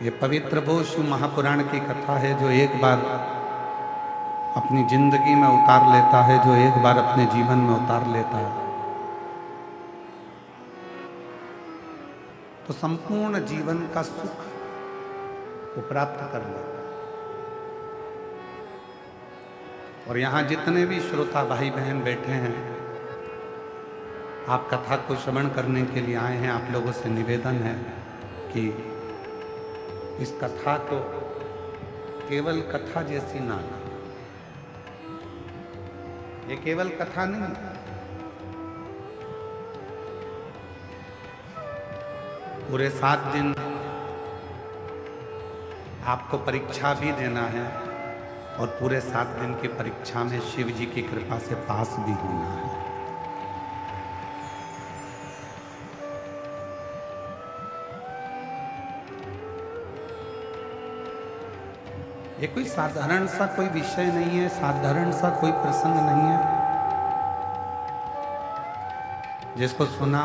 ये पवित्र वो शिव महापुराण की कथा है जो एक बार अपनी जिंदगी में उतार लेता है, जो एक बार अपने जीवन में उतार लेता है तो संपूर्ण जीवन का सुख वो प्राप्त कर लेता है। और यहाँ जितने भी श्रोता भाई बहन बैठे हैं, आप कथा को श्रवण करने के लिए आए हैं। आप लोगों से निवेदन है कि इस कथा को केवल कथा जैसी ना लें। ये केवल कथा नहीं है, पूरे 7 दिन आपको परीक्षा भी देना है और पूरे 7 दिन की परीक्षा में शिव जी की कृपा से पास भी होना है। ये कोई साधारण सा कोई विषय नहीं है, साधारण सा कोई प्रसंग नहीं है जिसको सुना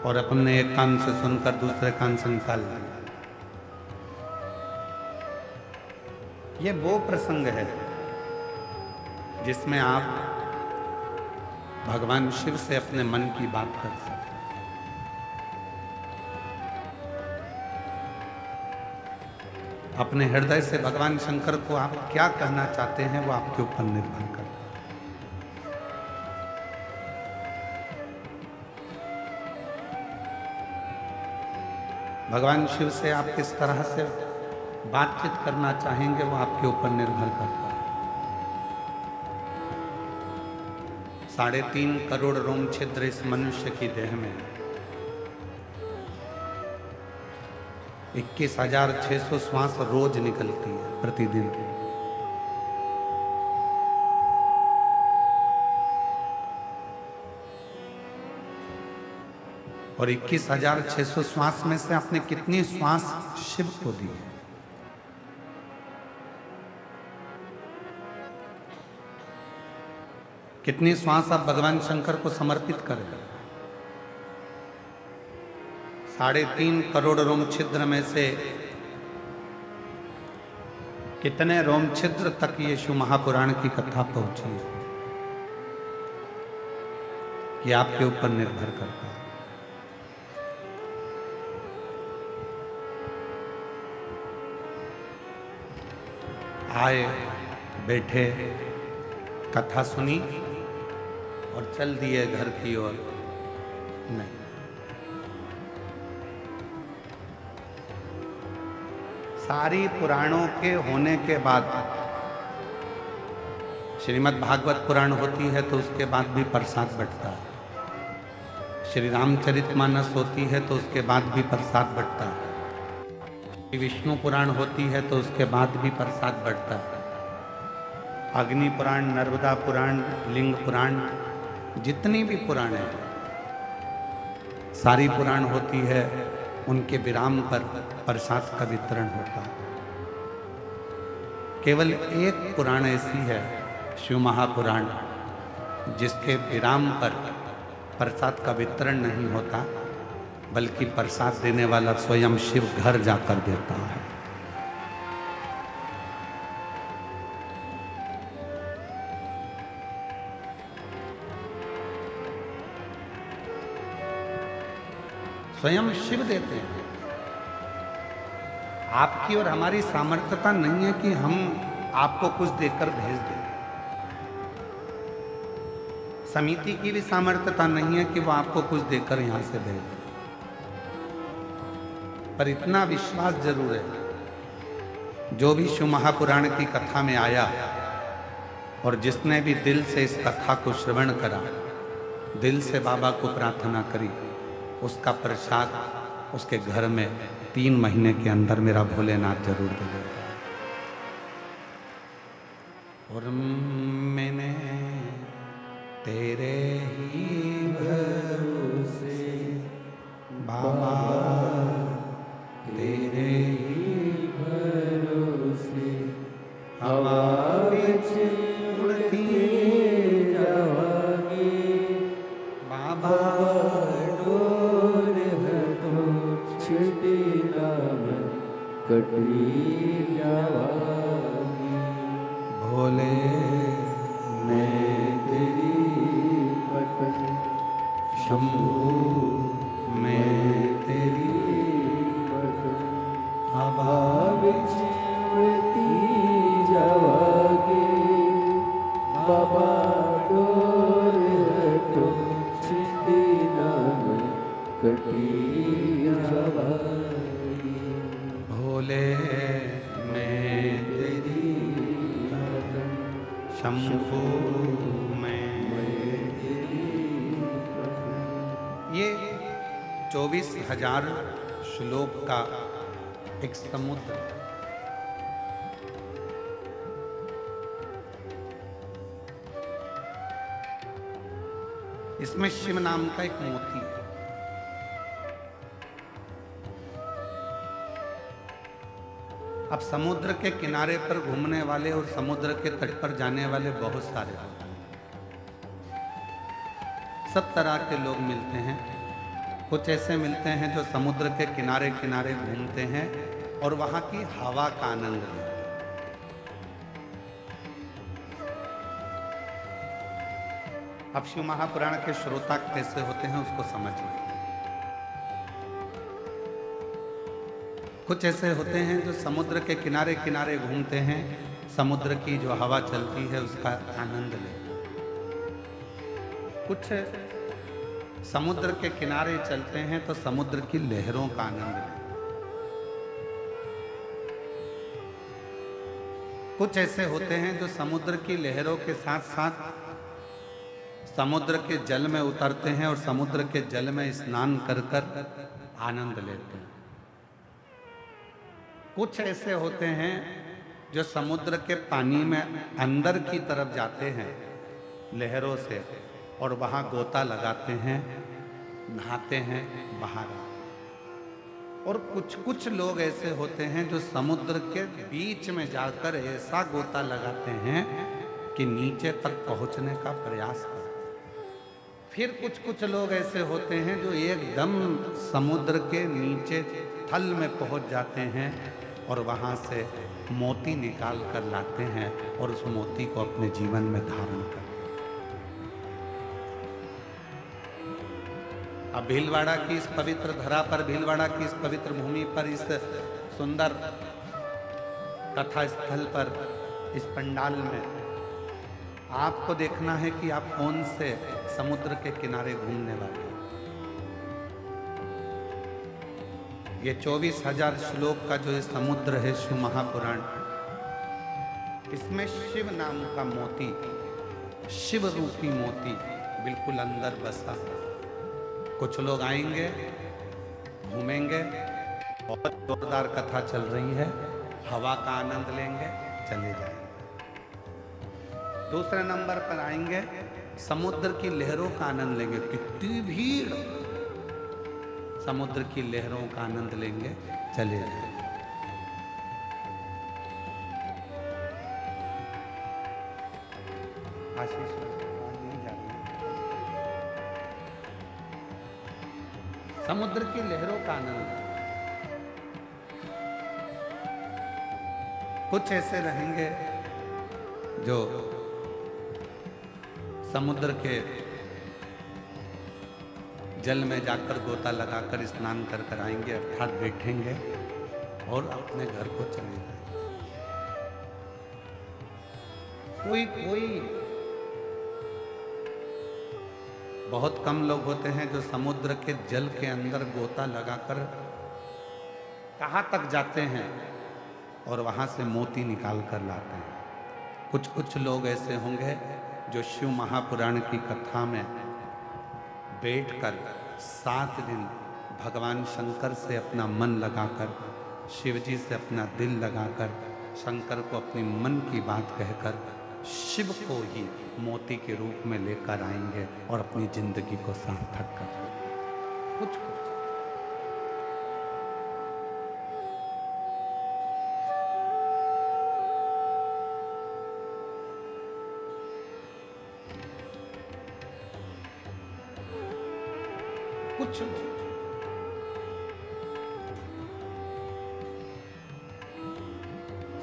और अपन ने एक कान से सुनकर दूसरे कान से निकाल दिया। ये वो प्रसंग है जिसमें आप भगवान शिव से अपने मन की बात कर सकते। अपने हृदय से भगवान शंकर को आप क्या कहना चाहते हैं वो आपके ऊपर निर्भर करता है। भगवान शिव से आप किस तरह से बातचीत करना चाहेंगे वो आपके ऊपर निर्भर करता है। 3.5 करोड़ रोम छिद्र इस मनुष्य की देह में है। 21,600 श्वास रोज निकलती है प्रतिदिन। और 21,600 श्वास में से आपने कितनी श्वास शिव को दी है? कितनी श्वास आप भगवान शंकर को समर्पित करें? 3.5 करोड़ रोम छिद्र में से कितने रोम छिद्र तक ये शिव महापुराण की कथा पहुंची है, ये आपके ऊपर निर्भर करता है। आए, बैठे, कथा सुनी और चल दिए घर की ओर। नहीं, सारी पुराणों के होने के बाद श्रीमद् भागवत पुराण होती है तो उसके बाद भी प्रसाद बंटता है। श्री रामचरितमानस होती है तो उसके बाद भी प्रसाद बंटता है। श्री विष्णु पुराण होती है तो उसके बाद भी प्रसाद बंटता है। अग्नि पुराण, नर्मदा पुराण, लिंग पुराण, जितनी भी पुराण है, सारी पुराण होती है, उनके विराम पर प्रसाद का वितरण होता है। केवल एक पुराण ऐसी है, शिव महापुराण, जिसके विराम पर प्रसाद का वितरण नहीं होता, बल्कि प्रसाद देने वाला स्वयं शिव घर जाकर देता है। स्वयं शिव देते हैं। आपकी और हमारी सामर्थ्यता नहीं है कि हम आपको कुछ देकर भेज दें। समिति की भी सामर्थ्यता नहीं है कि वो आपको कुछ देकर यहां से भेज दे। पर इतना विश्वास जरूर है, जो भी शिव महापुराण की कथा में आया और जिसने भी दिल से इस कथा को श्रवण करा, दिल से बाबा को प्रार्थना करी, उसका प्रसाद उसके घर में 3 महीने के अंदर मेरा भोलेनाथ जरूर दे देता है। और मैंने तेरे ही भरोसे बाबा, तेरे ही भरोसे हवा बिच उड़ती जावांगी बाबा, डोर है तो छुटी ना कटी जावागी। भोले मैं तेरी पत्नी, शंभू मैं तेरी हवा बिच उड़ती जावागी। बाबा डोर हटो छिंदी नाम कटी जावागी। भोले मैं तेरी शंभू मैं। ये 24,000 श्लोक का एक समुद्र। इसमें शिव नाम का एक मोती है। अब समुद्र के किनारे पर घूमने वाले और समुद्र के तट पर जाने वाले बहुत सारे होते हैं। सब तरह के लोग मिलते हैं। कुछ ऐसे मिलते हैं जो समुद्र के किनारे किनारे घूमते हैं और वहां की हवा का आनंद लेते हैं। अब शिव महापुराण के श्रोता कैसे होते हैं उसको समझ लें। कुछ ऐसे होते हैं जो समुद्र के किनारे किनारे घूमते हैं, समुद्र की जो हवा चलती है उसका आनंद लेते हैं। कुछ समुद्र के किनारे चलते हैं तो समुद्र की लहरों का आनंद लेते हैं। कुछ ऐसे होते हैं जो समुद्र की लहरों के साथ साथ समुद्र के जल में उतरते हैं और समुद्र के जल में स्नान कर कर आनंद लेते हैं। कुछ ऐसे होते हैं जो समुद्र के पानी में अंदर की तरफ जाते हैं लहरों से और वहां गोता लगाते हैं, नहाते हैं, बाहर आते हैं। और कुछ कुछ लोग ऐसे होते हैं जो समुद्र के बीच में जाकर ऐसा गोता लगाते हैं कि नीचे तक पहुंचने का प्रयास करते हैं। फिर कुछ कुछ लोग ऐसे होते हैं जो एकदम समुद्र के नीचे थल में पहुंच जाते हैं और वहां से मोती निकाल कर लाते हैं और उस मोती को अपने जीवन में धारण करते हैं। अब भीलवाड़ा की इस पवित्र धरा पर, भीलवाड़ा की इस पवित्र भूमि पर, इस सुंदर कथा स्थल पर, इस पंडाल में आपको देखना है कि आप कौन से समुद्र के किनारे घूमने वाले हैं। ये 24,000 श्लोक का जो ये समुद्र है शिव महापुराण, इसमें शिव नाम का मोती, शिव रूपी मोती बिल्कुल अंदर बसा। कुछ लोग आएंगे, घूमेंगे, बहुत जोरदार कथा चल रही है, हवा का आनंद लेंगे, चले जाएंगे। दूसरे नंबर पर आएंगे, समुद्र की लहरों का आनंद लेंगे। कितनी भीड़, समुद्र की लहरों का आनंद लेंगे, चले जाएंगे। आशीष नहीं जा रही। समुद्र की लहरों का आनंद। कुछ ऐसे रहेंगे जो समुद्र के जल में जाकर गोता लगाकर स्नान कर कर आएंगे, अर्थात बैठेंगे और अपने घर को चले जाएंगे। कोई बहुत कम लोग होते हैं जो समुद्र के जल के अंदर गोता लगाकर कहाँ तक जाते हैं और वहां से मोती निकाल कर लाते हैं। कुछ कुछ लोग ऐसे होंगे जो शिव महापुराण की कथा में बैठकर 7 दिन भगवान शंकर से अपना मन लगाकर, शिव जी से अपना दिल लगाकर, शंकर को अपनी मन की बात कहकर शिव को ही मोती के रूप में लेकर आएंगे और अपनी जिंदगी को सार्थक करेंगे। कुछ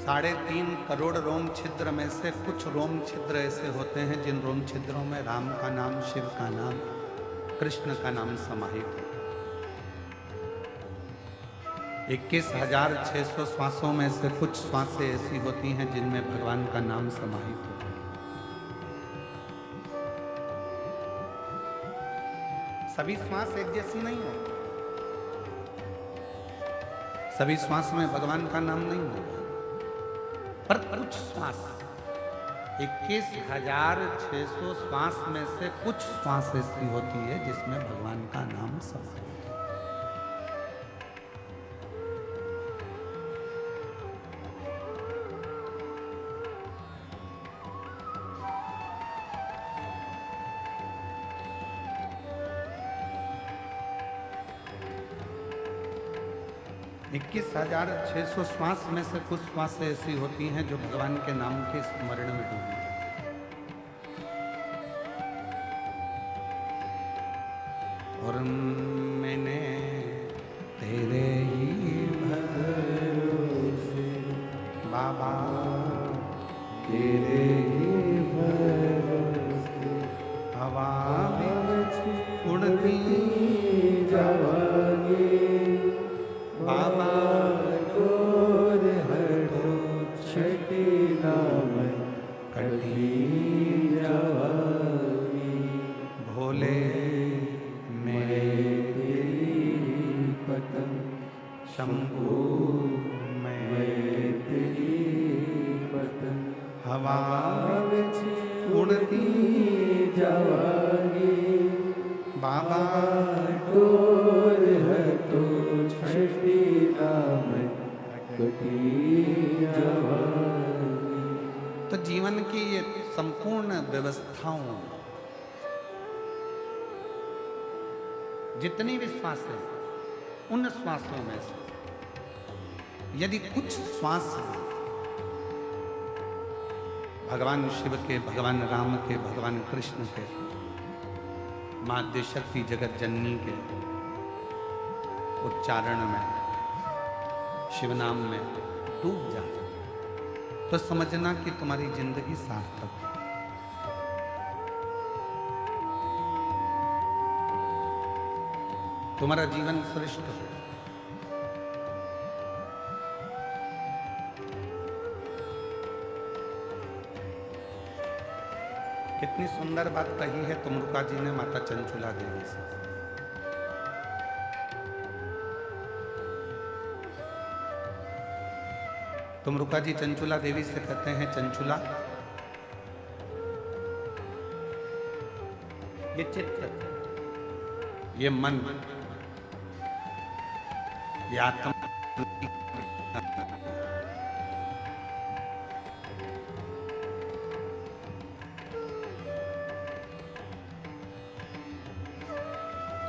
3.5 करोड़ रोम छिद्र में से कुछ रोम छिद्र ऐसे होते हैं जिन रोम छिद्रों में राम का नाम, शिव का नाम, कृष्ण का नाम समाहित है। 21,600 श्वासों में से कुछ श्वासें ऐसी होती हैं जिनमें भगवान का नाम समाहित होता है। सभी श्वास एक जैसी नहीं है, सभी श्वास में भगवान का नाम नहीं होगा, पर कुछ श्वास 21,600 श्वास में से कुछ श्वास ऐसी होती है जिसमें भगवान का नाम समाहित है। इक्कीस 21,600 श्वास में से कुछ श्वास ऐसी होती हैं जो भगवान के नाम के स्मरण में डूबी हैं। और मैंने तेरे ही भरोसे बाबा, तेरे ही भरोसे हवा में उड़ती जावांगे बाबा, डोर हटो छठी नाम कटी जावांगी। भोले मैं तेरी पतंग शंभू मैं तेरी पतंग हवा में उड़ती जावांगी। बाबा, डोर हटो छठी नाम कटी जावांगी। तो जीवन की ये संपूर्ण व्यवस्थाओं, जितनी भी श्वास है, उन श्वासों में से यदि कुछ श्वास भगवान शिव के, भगवान राम के, भगवान कृष्ण के, माँ शक्ति जगत जननी के उच्चारण में, शिव नाम में डूब जाए तो समझना कि तुम्हारी जिंदगी सार्थक है। तुम्हारा जीवन श्रेष्ठ है। कितनी सुंदर बात कही है तुमरुका जी ने माता चंचुला देवी से। तुमरुका जी चंचुला देवी से कहते हैं, चंचुला ये चित्त, ये मन, ये आत्मा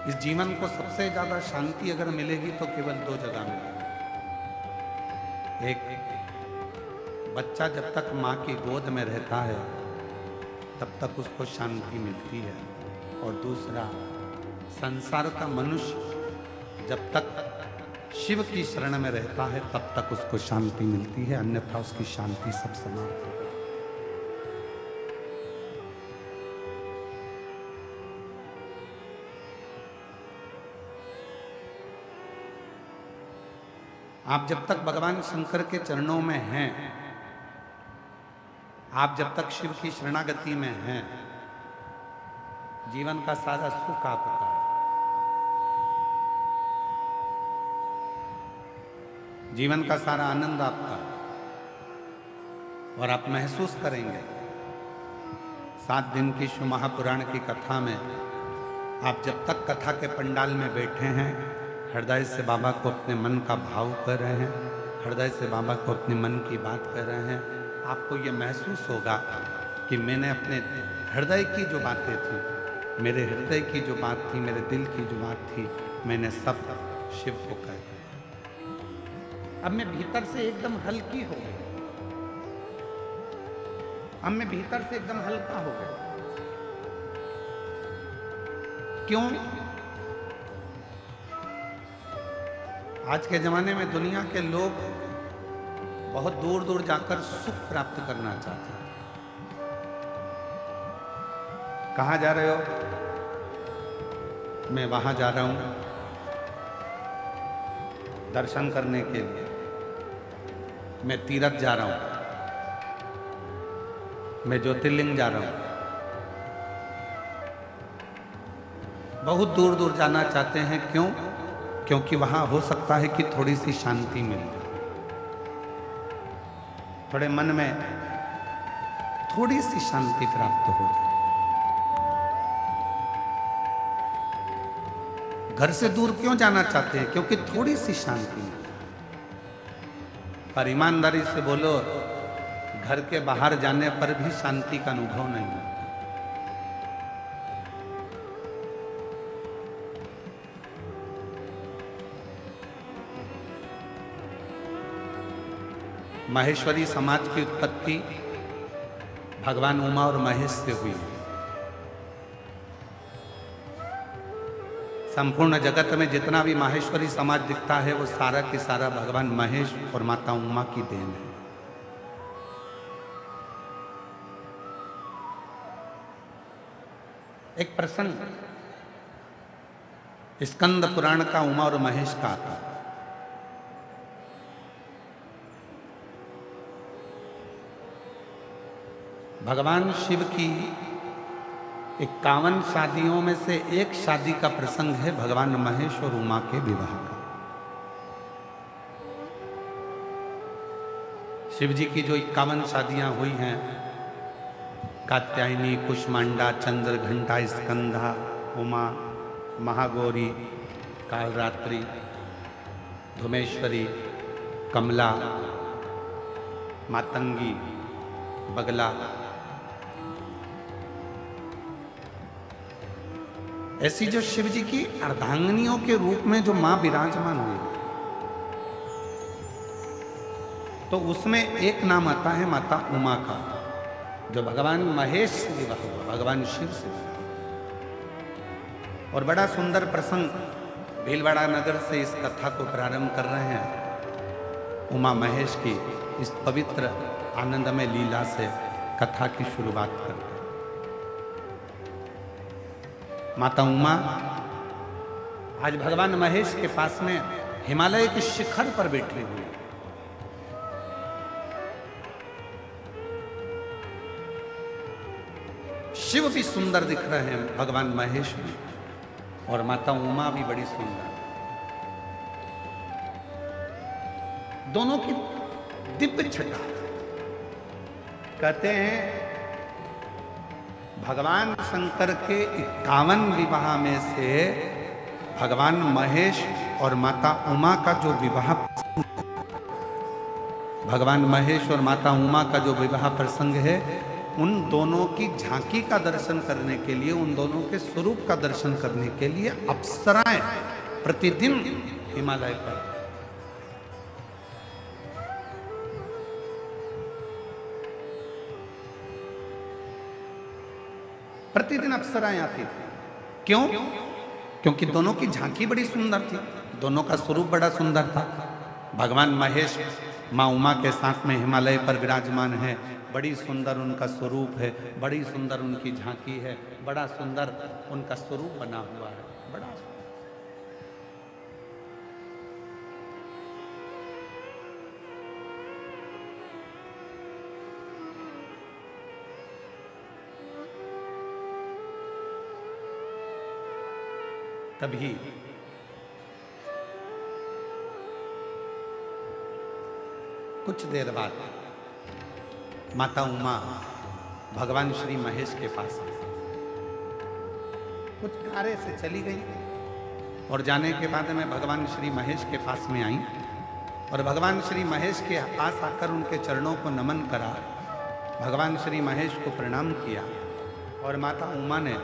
इस जीवन को सबसे ज्यादा शांति अगर मिलेगी तो केवल 2 जगह मिलेगी। एक, बच्चा जब तक माँ की गोद में रहता है तब तक उसको शांति मिलती है, और दूसरा, संसार का मनुष्य जब तक शिव की शरण में रहता है तब तक उसको शांति मिलती है, अन्यथा उसकी शांति सब समाप्त है। आप जब तक भगवान शंकर के चरणों में हैं, आप जब तक शिव की शरणागति में हैं, जीवन का सारा सुख आपका है। जीवन का सारा आनंद आपका है, और आप महसूस करेंगे 7 दिन की शिव महापुराण की कथा में आप जब तक कथा के पंडाल में बैठे हैं, हृदय से बाबा को अपने मन का भाव कर रहे हैं, हृदय से बाबा को अपने मन की बात कर रहे हैं, आपको ये महसूस होगा कि मैंने अपने हृदय की जो बातें थी, मेरे हृदय की जो बात थी, मेरे दिल की जो बात थी, मैंने सब शिव को कह दी। अब मैं भीतर से एकदम हल्की हो गई, अब मैं भीतर से एकदम हल्का हो गया। क्यों? आज के जमाने में दुनिया के लोग बहुत दूर दूर जाकर सुख प्राप्त करना चाहते हैं। कहाँ जा रहे हो? मैं वहां जा रहा हूं दर्शन करने के लिए, मैं तीर्थ जा रहा हूं, मैं ज्योतिर्लिंग जा रहा हूं। बहुत दूर दूर जाना चाहते हैं, क्यों? क्योंकि वहां हो सकता है कि थोड़ी सी शांति मिले, थोड़े मन में थोड़ी सी शांति प्राप्त हो जाए। घर से दूर क्यों जाना चाहते हैं? क्योंकि थोड़ी सी शांति मिले। पर ईमानदारी से बोलो, घर के बाहर जाने पर भी शांति का अनुभव नहीं होता। माहेश्वरी समाज की उत्पत्ति भगवान उमा और महेश से हुई। संपूर्ण जगत में जितना भी माहेश्वरी समाज दिखता है वो सारा की सारा भगवान महेश और माता उमा की देन है। एक प्रसंग स्कंद पुराण का उमा और महेश का आता है। भगवान शिव की 51 शादियों में से एक शादी का प्रसंग है भगवान महेश और उमा के विवाह का। शिव जी की जो 51 शादियां हुई हैं, कात्यायनी, कुष्मांडा, चंद्र घंटा, स्कंधा, उमा, महागौरी, कालरात्रि, धुमेश्वरी, कमला, मातंगी, बगला, ऐसी जो शिव जी की अर्धांगिनियों के रूप में जो मां विराजमान हुई, तो उसमें एक नाम आता है माता उमा का, जो भगवान महेश से विवाह हुआ, भगवान शिव से। और बड़ा सुंदर प्रसंग भीलवाड़ा नगर से इस कथा को प्रारंभ कर रहे हैं। उमा महेश की इस पवित्र आनंदमय लीला से कथा की शुरुआत करते हैं। माता उमा आज भगवान महेश के पास में हिमालय के शिखर पर बैठी हुई है। शिव भी सुंदर दिख रहे हैं, भगवान महेश भी, और माता उमा भी बड़ी सुंदर। दोनों की दिव्य छटा। कहते हैं भगवान शंकर के 51 विवाह में से भगवान महेश और माता उमा का जो विवाह, भगवान महेश और माता उमा का जो विवाह प्रसंग है, उन दोनों की झांकी का दर्शन करने के लिए, उन दोनों के स्वरूप का दर्शन करने के लिए अप्सराएं प्रतिदिन हिमालय पर, प्रतिदिन अप्सराएं आती थी। क्यों? क्योंकि दोनों की झांकी बड़ी सुंदर थी, दोनों का स्वरूप बड़ा सुंदर था। भगवान महेश माँ उमा के साथ में हिमालय पर विराजमान है, बड़ी सुंदर उनका स्वरूप है, बड़ी सुंदर उनकी झांकी है, बड़ा सुंदर उनका स्वरूप बना हुआ है, बड़ा सुंदर। तभी कुछ देर बाद माता उमा भगवान श्री महेश के पास कुछ कार्य से चली गई, और जाने के बाद में भगवान श्री महेश के पास में आई और भगवान श्री महेश के पास आकर उनके चरणों को नमन करा, भगवान श्री महेश को प्रणाम किया। और माता उमा ने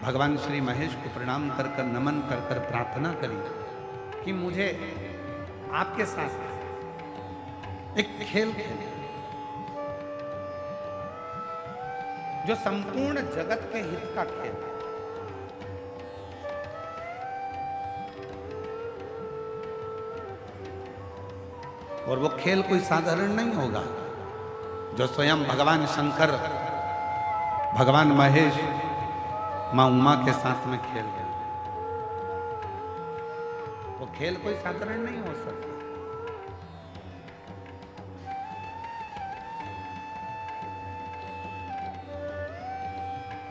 भगवान श्री महेश को प्रणाम कर कर, नमन कर कर प्रार्थना करी कि मुझे आपके साथ एक खेल खेलना, जो संपूर्ण जगत के हित का खेल है। और वो खेल कोई साधारण नहीं होगा जो स्वयं भगवान शंकर, भगवान महेश, मां उमा के साथ में खेल रहे हैं। वो खेल कोई साधारण नहीं हो सकता।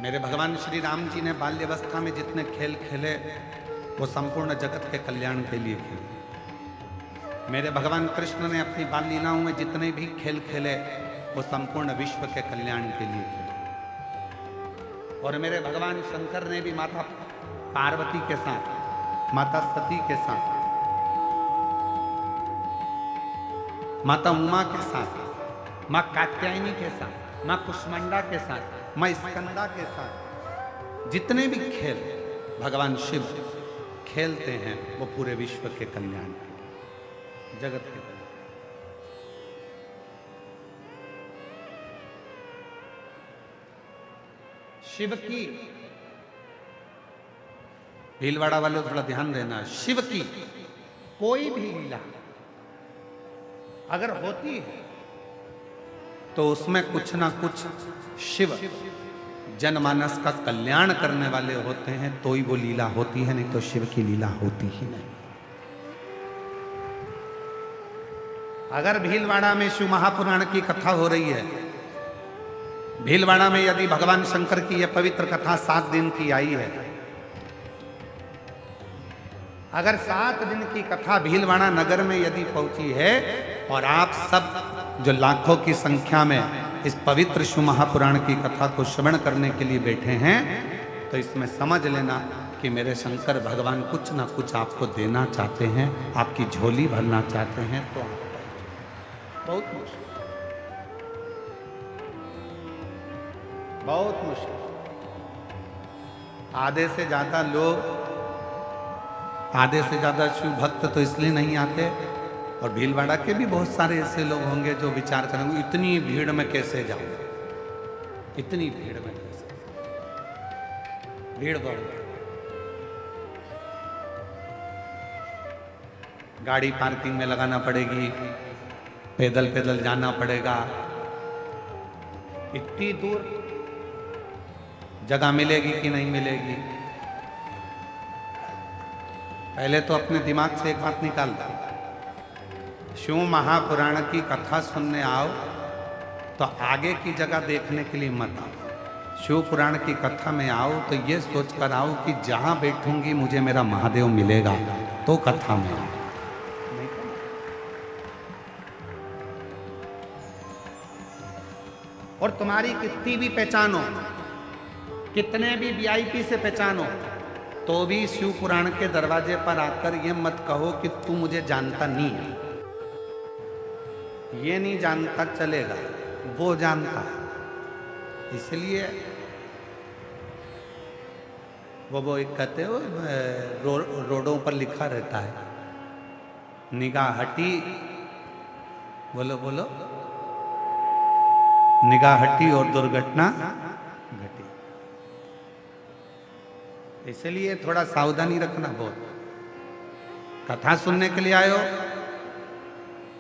मेरे भगवान श्री राम जी ने बाल्यावस्था में जितने खेल खेले वो संपूर्ण जगत के कल्याण के लिए खेले। मेरे भगवान कृष्ण ने अपनी बाल लीलाओं में जितने भी खेल खेले वो संपूर्ण विश्व के कल्याण के लिए खेले। और मेरे भगवान शंकर ने भी माता पार्वती के साथ, माता सती के साथ, माता उमा के साथ, मां कात्यायनी के साथ, मां कुष्मांडा के साथ, मां स्कंदा के साथ जितने भी खेल भगवान शिव खेलते हैं वो पूरे विश्व के कल्याण, जगत के कल्याण। शिव की, भीलवाड़ा वाले थोड़ा ध्यान देना, शिव की कोई भी लीला अगर होती है तो उसमें कुछ ना कुछ शिव जनमानस का कल्याण करने वाले होते हैं, तो ही वो लीला होती है, नहीं तो शिव की लीला होती ही नहीं। अगर भीलवाड़ा में शिव महापुराण की कथा हो रही है, भीलवाड़ा में यदि भगवान शंकर की यह पवित्र कथा 7 दिन की आई है, अगर 7 दिन की कथा भीलवाड़ा नगर में यदि पहुंची है और आप सब जो लाखों की संख्या में इस पवित्र शिव महापुराण की कथा को श्रवण करने के लिए बैठे हैं, तो इसमें समझ लेना कि मेरे शंकर भगवान कुछ ना कुछ आपको देना चाहते हैं, आपकी झोली भरना चाहते हैं। तो बहुत मुश्किल, बहुत मुश्किल। आधे से ज्यादा लोग, आधे से ज्यादा शिव भक्त तो इसलिए नहीं आते, और भीलवाड़ा के भी बहुत सारे ऐसे लोग होंगे जो विचार करेंगे इतनी भीड़ में कैसे जाऊं, इतनी भीड़ में कैसे, भीड़ बहुत, गाड़ी पार्किंग में लगाना पड़ेगी, पैदल पैदल जाना पड़ेगा, इतनी दूर जगह मिलेगी कि नहीं मिलेगी। पहले तो अपने दिमाग से एक बात निकाल दो, शिव महापुराण की कथा सुनने आओ तो आगे की जगह देखने के लिए मत आओ। शिव पुराण की कथा में आओ तो ये सोच कर आओ कि जहां बैठूंगी मुझे मेरा महादेव मिलेगा, तो कथा में आओ। और तुम्हारी कितनी भी पहचानो, कितने भी वीआईपी से पहचानो, तो भी शिव पुराण के दरवाजे पर आकर ये मत कहो कि तू मुझे जानता नहीं है। ये नहीं जानता चलेगा, वो जानता। इसलिए वो एक कहते हो रोडों पर लिखा रहता है, निगाह हटी, बोलो बोलो, निगाह हटी और दुर्घटना घटी। इसलिए थोड़ा सावधानी रखना बहुत। कथा सुनने के लिए आयो,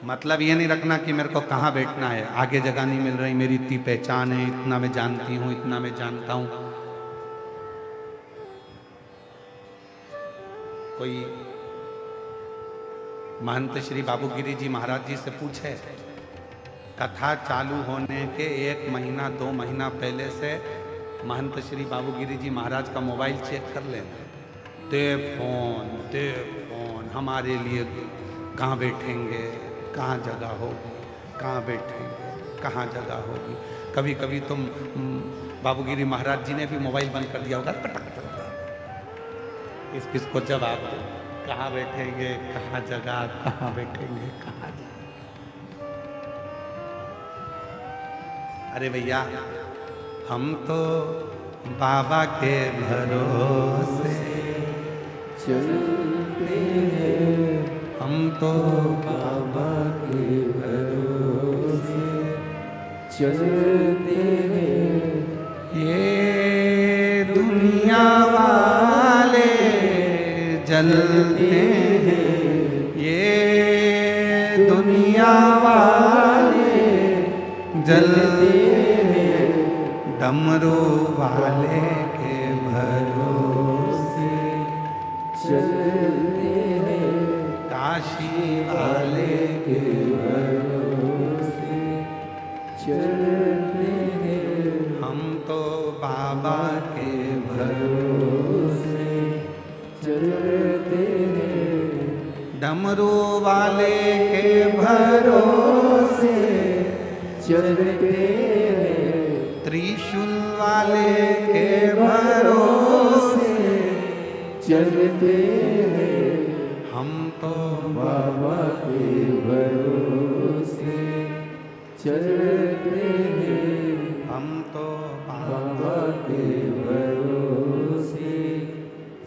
मतलब ये नहीं रखना कि मेरे को कहाँ बैठना है, आगे जगह नहीं मिल रही, मेरी इतनी पहचान है, इतना मैं जानती हूँ, इतना मैं जानता हूँ। कोई महंत श्री बाबूगिरी जी महाराज जी से पूछे, कथा चालू होने के 1 महीना 2 महीना पहले से महंत श्री बाबूगिरी जी महाराज का मोबाइल चेक कर लेना, दे फोन हमारे लिए, कहाँ बैठेंगे, कहाँ जगह होगी, कहाँ बैठेंगे, कहाँ जगह होगी। कभी कभी तुम बाबूगिरी महाराज जी ने भी मोबाइल बंद कर दिया होगा, किसको जवाब दो, कहाँ बैठेंगे, कहाँ जगह, कहाँ बैठेंगे, कहाँ जगह। अरे भैया, हम तो बाबा के भरोसे चलते हैं, हम तो बाबा के भरोसे चलते हैं। ये दुनिया वाले जलते हैं, ये दुनिया वाले जलते हैं, डमरू वाले के भरोसे चलते हैं, काशी वाले के भरोसे चलते हैं, हम तो बाबा के भरोसे चलते हैं, डमरू वाले के भरोसे चलते हैं, त्रिशूल वाले के भरोसे चलते हैं, हम तो बाबा के भरोसे चलते हैं, हम तो बाबा के भरोसे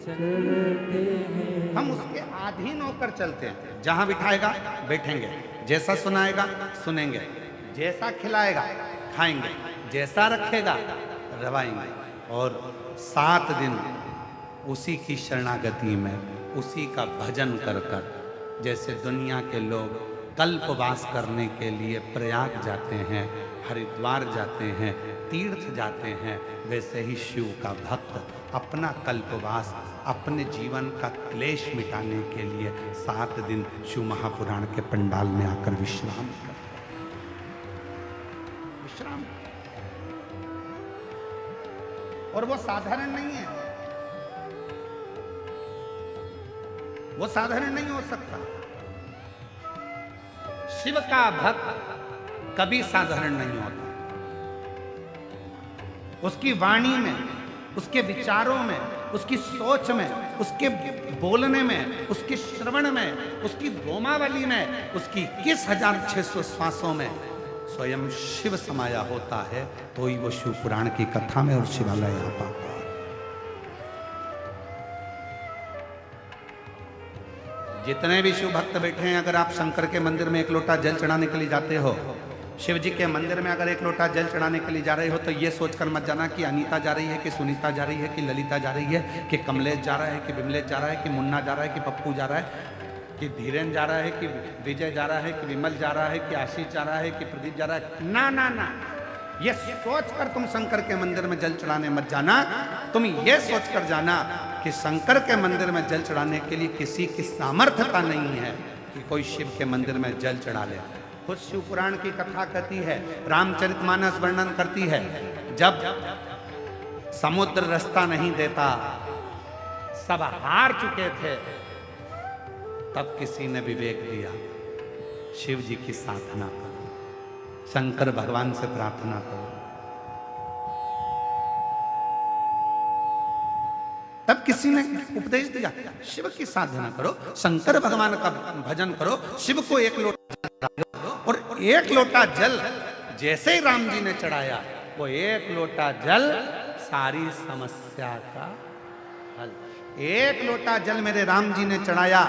चलते हैं। हम उसके अधीन होकर चलते हैं। जहां बिठाएगा बैठेंगे, जैसा सुनाएगा सुनेंगे, जैसा खिलाएगा खाएंगे, जैसा रखेगा रवाएंगे। और 7 दिन उसी की शरणागति में, उसी का भजन कर कर, जैसे दुनिया के लोग कल्पवास करने के लिए प्रयाग जाते हैं, हरिद्वार जाते हैं, तीर्थ जाते हैं, वैसे ही शिव का भक्त अपना कल्पवास, अपने जीवन का क्लेश मिटाने के लिए 7 दिन शिव महापुराण के पंडाल में आकर विश्राम करते हैं। विश्राम, और वो साधारण नहीं है, वो साधारण नहीं हो सकता। शिव का भक्त कभी साधारण नहीं होता। उसकी वाणी में, उसके विचारों में, उसकी सोच में, उसके बोलने में, उसके श्रवण में, उसकी रोमावली में, उसकी 21,600 श्वासों में स्वयं शिव समाया होता है, तो ही वो शिव पुराण की कथा में और शिवालय आ पाता है। जितने भी शिव भक्त बैठे हैं, अगर आप शंकर के मंदिर में 1 लोटा जल चढ़ाने के लिए जाते हो, शिव जी के मंदिर में अगर 1 लोटा जल चढ़ाने के लिए जा रहे हो, तो ये सोचकर मत जाना कि अनीता जा रही है, कि सुनीता जा रही है, कि ललिता जा रही है, कि कमलेश जा रहा है, कि विमलेश जा रहा है, कि मुन्ना जा रहा है, कि पप्पू जा रहा है, कि धीरेन जा रहा है, कि विजय जा रहा है, कि विमल जा रहा है, कि आशीष जा रहा है, कि प्रदीप जा रहा है। ना ना ना, ये सोचकर तुम शंकर के मंदिर में जल चढ़ाने मत जाना। तुम ये सोचकर जाना कि शंकर के मंदिर में जल चढ़ाने के लिए किसी की सामर्थ्यता नहीं है कि कोई शिव के मंदिर में जल चढ़ा ले। खुद शिव पुराण की कथा कहती है, रामचरितमानस वर्णन करती है, जब समुद्र रास्ता नहीं देता, सब हार चुके थे, तब किसी ने विवेक दिया, शिव जी की साधना करो, शंकर भगवान से प्रार्थना करो। तब किसी ने उपदेश दिया, शिव की साधना करो, शंकर भगवान का भजन करो, शिव को 1 लोटा और 1 लोटा जल जैसे ही राम जी ने चढ़ाया, वो 1 लोटा जल सारी समस्या का हल। 1 लोटा जल मेरे राम जी ने चढ़ाया,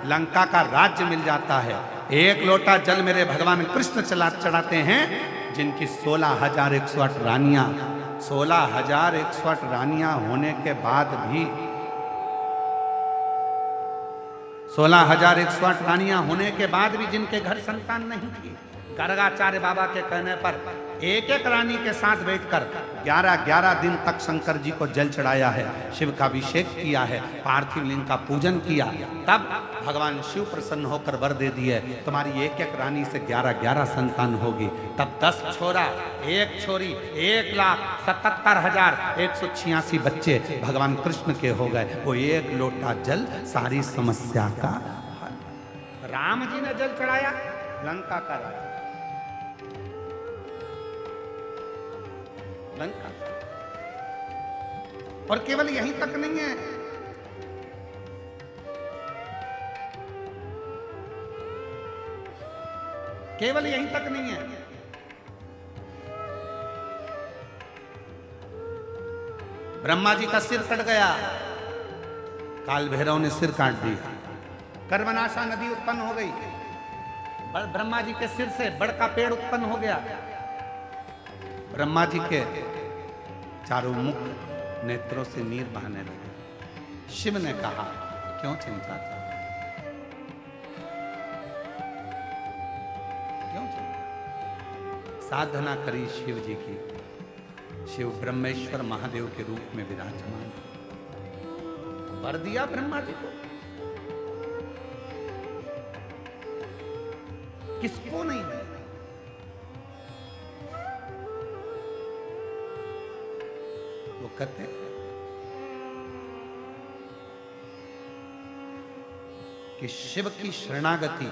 लंका का राज्य मिल जाता है। 1 लोटा जल मेरे भगवान कृष्ण चढ़ाते हैं, जिनकी 16,108 रानियां, 16,108 रानियां होने के बाद भी, 16,108 रानियां होने के बाद भी जिनके घर संतान नहीं थी, गर्गाचार्य बाबा के कहने पर 1-1 रानी के साथ बैठकर 11-11 दिन तक शंकर जी को जल चढ़ाया है, शिव का अभिषेक किया है, पार्थिव लिंग का पूजन किया। तब भगवान शिव प्रसन्न होकर वर दे दिए, तुम्हारी 1-1 रानी से 11-11 संतान होगी। तब 10 छोरा, 1 छोरी, 1,77,186 बच्चे भगवान कृष्ण के हो गए। वो 1 लोटा जल सारी समस्या का हल। राम जी ने जल चढ़ाया, लंका का राज्य, लंका। और केवल यहीं तक नहीं है, केवल यहीं तक नहीं है, ब्रह्मा जी का सिर कट गया, काल भैरव ने सिर काट दिया, कर्मनाशा नदी उत्पन्न हो गई, ब्रह्मा जी के सिर से बड़ का पेड़ उत्पन्न हो गया। ब्रह्मा जी के चारों मुख नेत्रों से नीर बहने लगे। शिव ने कहा, क्यों चिंता कर, क्यों चिंता? साधना करी शिव जी की, शिव ब्रह्मेश्वर महादेव के रूप में विराजमान, वर दिया ब्रह्मा जी को, किसको नहीं दिया? वो कहते कि शिव की शरणागति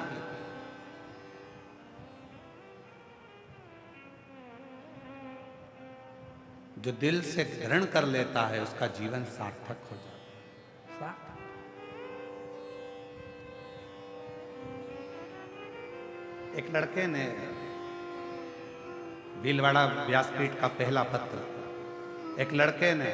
जो दिल से ग्रहण कर लेता है उसका जीवन सार्थक हो जाता है। एक लड़के ने भीलवाड़ा व्यासपीठ का पहला पत्र, एक लड़के ने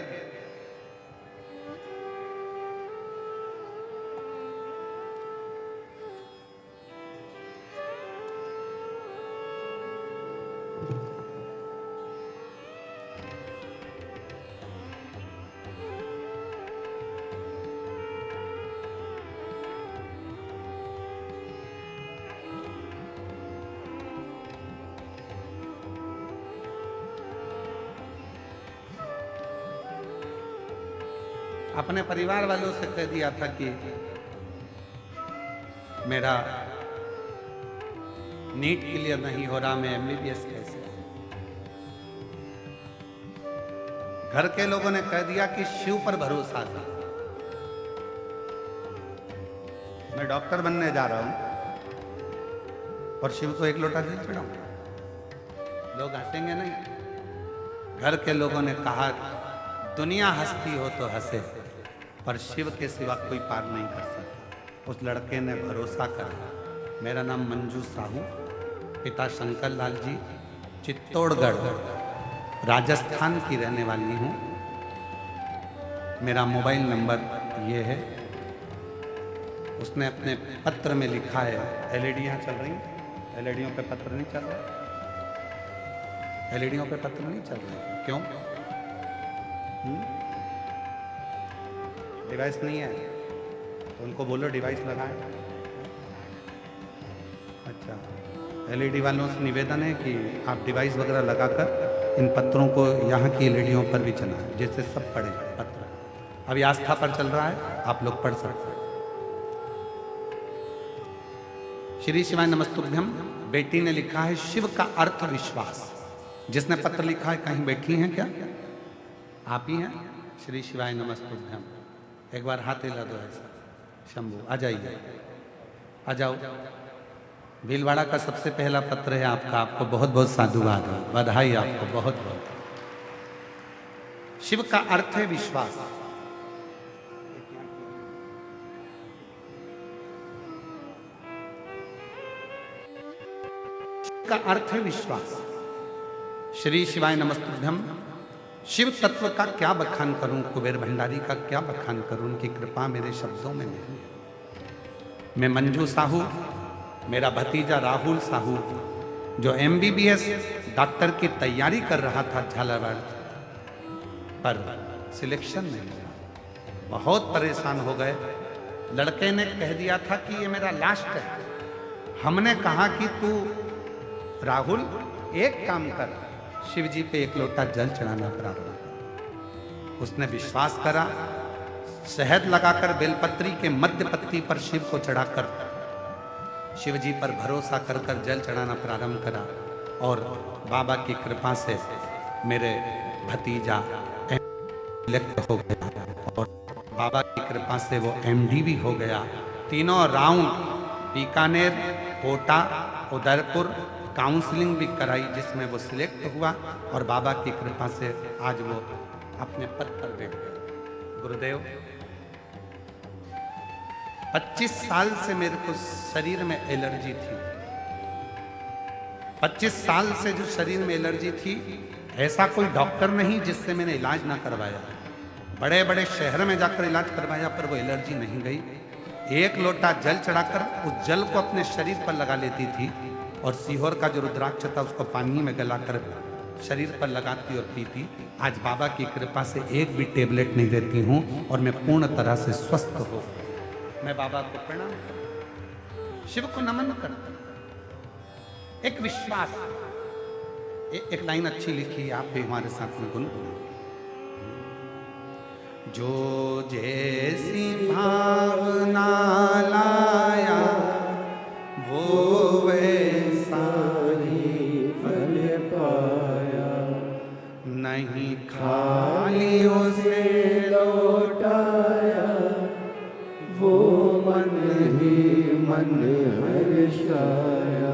अपने परिवार वालों से कह दिया था कि मेरा नीट क्लियर नहीं हो रहा, मैं एमबीबीएस कैसे? घर के लोगों ने कह दिया कि शिव पर भरोसा था, मैं डॉक्टर बनने जा रहा हूं और शिव को एक लोटा जल चढ़ाऊंगा। लोग हंसेंगे नहीं? घर के लोगों ने कहा दुनिया हंसती हो तो हंसे, पर शिव के सिवा कोई पार नहीं कर सकता। उस लड़के ने भरोसा करा। मेरा नाम मंजू साहू, पिता शंकर लाल जी, चित्तौड़गढ़ राजस्थान की रहने वाली हूँ। मेरा मोबाइल नंबर ये है। उसने अपने पत्र में लिखा है, एलईडियाँ चल रही हैं, एलईडियों पे पत्र नहीं चल रहा, एलईडियों पे पत्र नहीं चल रहे, क्यों? डिवाइस नहीं है तो उनको बोलो डिवाइस लगाएं। अच्छा, एलईडी वालों से निवेदन है कि आप डिवाइस वगैरह लगाकर इन पत्रों को यहाँ की एलईडियों पर भी चलाएं, जिससे सब पढ़ें पत्र। अभी आस्था पर चल रहा है, आप लोग पढ़ सकते हैं। श्री शिवाय नमस्तुभ्यम। बेटी ने लिखा है शिव का अर्थ विश्वास। जिसने पत्र लिखा है कहीं बैठी हैं क्या? आप ही हैं? श्री शिवाय नमस्तुभ्यम। एक बार हाथ हिला दो ऐसा। शंभू आ जाइए, आ जाओ। भीलवाड़ा का सबसे पहला पत्र है आपका, आपको बहुत बहुत साधुवाद, बधाई आपको बहुत बहुत। शिव का अर्थ है विश्वास। शिव का अर्थ है विश्वास। श्री शिवाय नमस्तुभ्यम। शिव तत्व का क्या बखान करूं, कुबेर भंडारी का क्या बखान करूं, उनकी कृपा मेरे शब्दों में नहीं है। मैं मंजू साहू, मेरा भतीजा राहुल साहू जो एमबीबीएस डॉक्टर की तैयारी कर रहा था झालावाड़, पर सिलेक्शन नहीं हुआ, बहुत परेशान हो गए। लड़के ने कह दिया था कि ये मेरा लास्ट है। हमने कहा कि तू राहुल एक काम कर, शिव जी पे एक लोटा जल चढ़ाना प्रारंभ। उसने विश्वास करा, शहद लगाकर बेलपत्री के मध्य पत्ती पर शिव को चढ़ाकर शिव जी पर भरोसा कर कर जल चढ़ाना प्रारंभ करा, और बाबा की कृपा से मेरे भतीजा सिलेक्ट हो गया, और बाबा की कृपा से वो एमडी भी हो गया। तीनों राउंड बीकानेर, कोटा, उदयपुर काउंसलिंग भी कराई, जिसमें वो सिलेक्ट हुआ, और बाबा की कृपा से आज वो अपने पद पर बैठ गए। गुरुदेव, 25 साल से मेरे को शरीर में एलर्जी थी। 25 साल से जो शरीर में एलर्जी थी, ऐसा कोई डॉक्टर नहीं जिससे मैंने इलाज ना करवाया। बड़े बड़े शहर में जाकर इलाज करवाया, पर वो एलर्जी नहीं गई। एक लोटा जल चढ़ाकर उस जल को अपने शरीर पर लगा लेती थी, और सीहोर का जो रुद्राक्ष था उसको पानी में गलाकर शरीर पर लगाती और पीती। आज बाबा की कृपा से एक भी टेबलेट नहीं लेती हूँ, और मैं पूर्ण तरह से स्वस्थ हूँ। मैं बाबा को प्रणाम करता हूं, शिव को नमन करता हूं। एक विश्वास। एक लाइन अच्छी लिखी है, आप भी हमारे साथ में गुनगुनाइए। जो जैसी भावना लाया वो वैसा ही फल पाया, नहीं खाली उसे लौटाया, वो मन ही मन हर्षाया,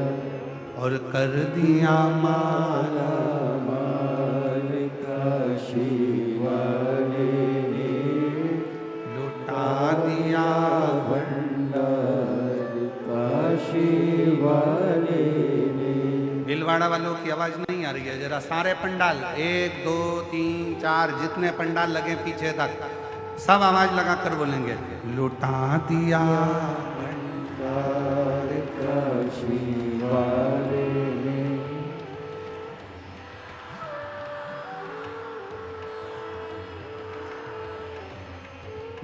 और कर दिया माला माल काशी वाले ने, लुटा दिया भंडार काशी वाले ने। भीलवाड़ा वालों की आवाज नहीं आ रही है, जरा सारे पंडाल 1 2 3 4 जितने पंडाल लगे पीछे तक सब आवाज लगाकर बोलेंगे, लुटा दिया भंडार काशी वाले ने।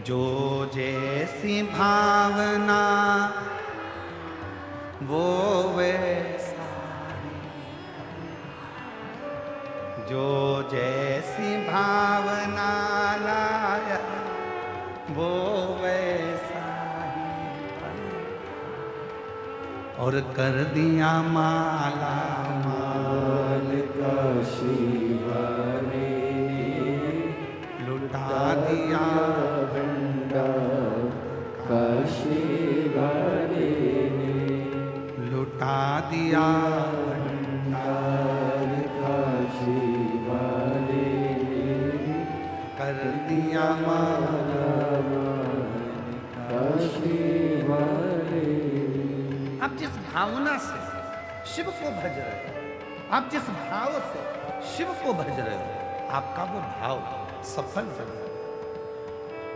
जो जैसी भावना वो वैसा, जो जैसी भावना लाया वो वैसा ही फल, और कर दिया माला माल काशी वाले ने, लुटा दिया भंडार काशी वाले ने, लुटा दिया भंडार काशी वाले ने, कर दिया माला। काशी वाले। आप जिस भावना से शिव को भज रहे हो, आप जिस भाव से शिव को भज रहे हो, आपका वो भाव सफल जरूर,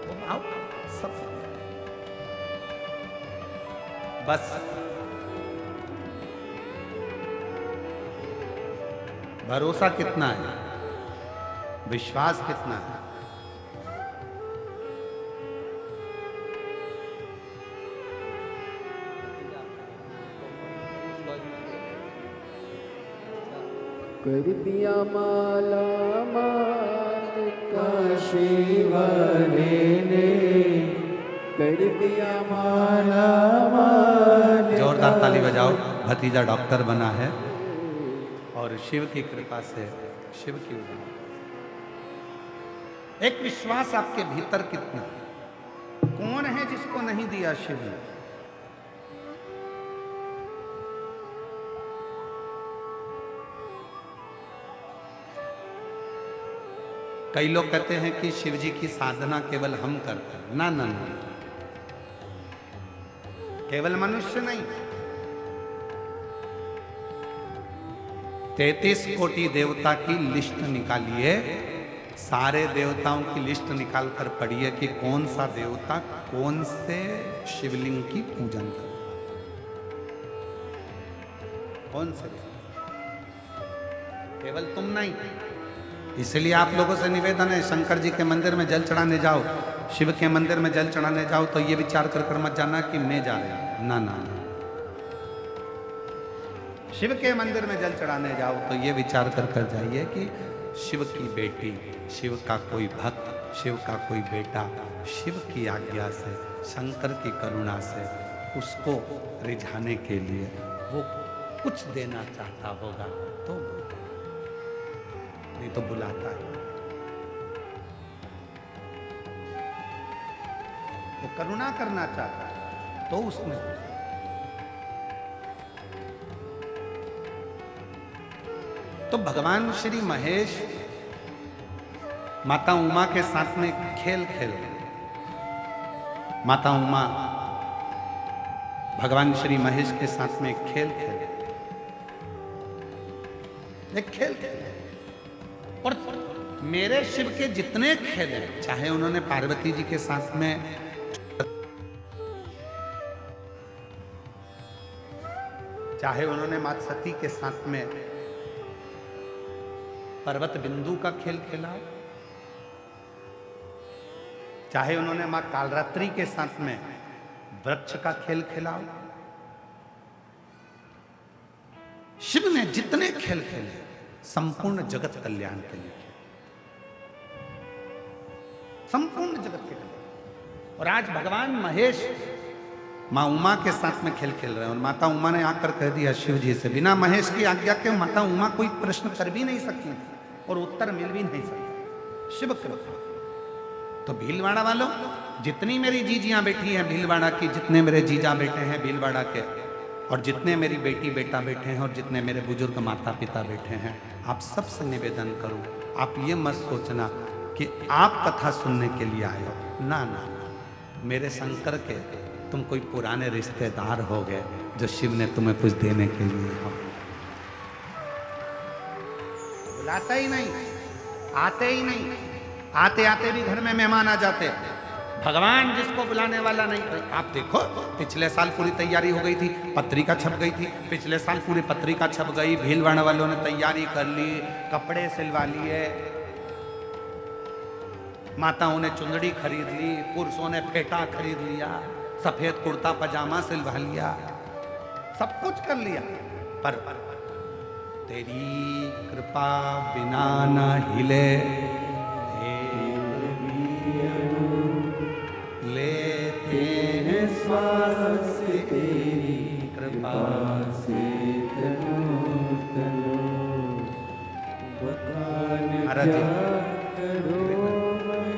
वो भाव सफल। बस भरोसा कितना है, विश्वास कितना है। कर दिया माला माल काशी वाले ने, कर दिया माला माल। जोरदार ताली बजाओ, भतीजा डॉक्टर बना है और शिव की कृपा से शिव की उदाहरण। एक विश्वास आपके भीतर कितना, कौन है जिसको नहीं दिया शिव ने? कई लोग कहते हैं कि शिव जी की साधना केवल हम करते हैं। ना ना ना, केवल मनुष्य नहीं, 33 कोटि देवता की लिस्ट निकालिए, सारे देवताओं की लिस्ट निकालकर पढ़िए कि कौन सा देवता कौन से शिवलिंग की पूजन करता, कौन से, केवल तुम नहीं। इसलिए आप लोगों से निवेदन है, शंकर जी के मंदिर में जल चढ़ाने जाओ, शिव के मंदिर में जल चढ़ाने जाओ तो ये विचार कर कर मत जाना कि मैं जा रहा हूं। ना ना ना, शिव के मंदिर में जल चढ़ाने जाओ तो ये विचार कर कर जाइए कि शिव की बेटी, शिव का कोई भक्त, शिव का कोई बेटा, शिव की आज्ञा से, शंकर की करुणा से उसको रिझाने के लिए वो कुछ देना चाहता होगा तो, नहीं तो बुलाता है। वो करुणा करना चाहता है तो उसने, तो भगवान श्री महेश माता उमा के साथ में खेल खेल रहे। माता उमा भगवान श्री महेश के साथ में खेल खेल, एक खेल खेल। और मेरे शिव के जितने खेल हैं, चाहे उन्होंने पार्वती जी के साथ में, चाहे उन्होंने माता सती के साथ में पर्वत बिंदु का खेल खेला, चाहे उन्होंने मां कालरात्रि के साथ में वृक्ष का खेल खेला, शिव ने जितने खेल खेले संपूर्ण जगत कल्याण के लिए, संपूर्ण जगत के कल्याण। और आज भगवान महेश माँ उमा के साथ में खेल खेल रहे हैं और माता उमा ने आकर कह दिया शिव जी से, बिना महेश की आज्ञा के माता उमा कोई प्रश्न कर भी नहीं सकती थी और उत्तर मिल भी नहीं सकता। शिव कृपा। तो भीलवाड़ा वालों, जितनी मेरी जीजियां बैठी हैं भीलवाड़ा की, जितने मेरे जीजा बेटे हैं भीलवाड़ा के, और जितने मेरी बेटी बेटा बैठे हैं और जितने मेरे बुजुर्ग माता पिता बैठे हैं, आप सबसे निवेदन करूं, आप ये मत सोचना कि आप कथा सुनने के लिए आए हो। ना ना, मेरे शंकर के तुम कोई पुराने रिश्तेदार हो गए जो शिव ने तुम्हें कुछ देने के लिए हो। बुलाता ही नहीं, आते ही नहीं, आते आते भी घर में मेहमान आ जाते। भगवान जिसको बुलाने वाला नहीं। आप देखो, पिछले साल पूरी तैयारी हो गई थी, पत्रिका छप गई थी, पिछले साल पूरी पत्रिका छप गई, भीलवाड़ा वालों ने तैयारी कर ली, कपड़े सिलवा लिए, माताओं ने चुंदड़ी खरीद ली, पुरुषों ने फेटा खरीद लिया, सफेद कुर्ता पजामा सिलवा लिया, सब कुछ कर लिया, पर तेरी कृपा बिना न हिले, लेते हैं श्वास तेरी कृपा से तनो तनो बखान महाराज जी, क्या करो मैं।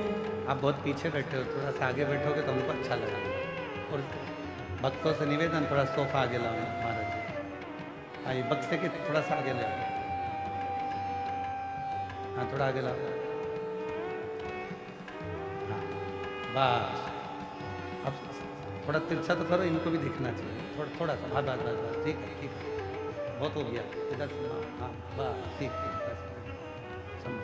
आप बहुत पीछे बैठे हो, थोड़ा सा आगे बैठोगे तो हमको अच्छा लगेगा। और भक्तों से निवेदन, थोड़ा सोफा आगे लाओ महाराज जी। आइए, बक्से के थोड़ा सा आगे ले आओ। हाँ, थोड़ा आगे लाओ। हाँ, बस। अब थोड़ा तिरछा तो करो, इनको भी दिखना चाहिए। थोड़ा सा, हाँ बस बस बस, ठीक है ठीक है, बहुत हो गया। इधर से, हाँ बस, ठीक है, बस समझ।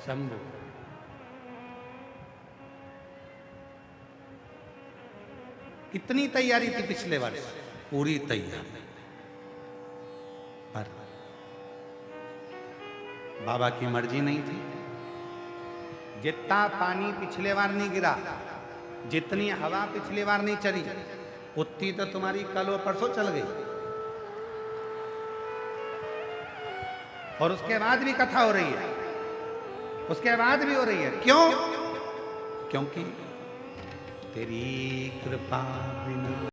शंभु, इतनी तैयारी थी पिछले वर्ष, पूरी तैयारी, पर बाबा की मर्जी नहीं थी। जितना पानी पिछले बार नहीं गिरा, जितनी हवा पिछली बार नहीं चली, उतनी तो तुम्हारी कल और परसों चल गई। और उसके बाद भी कथा हो रही है, उसके बाद भी हो रही है। क्यों? क्योंकि तेरी कृपा बिना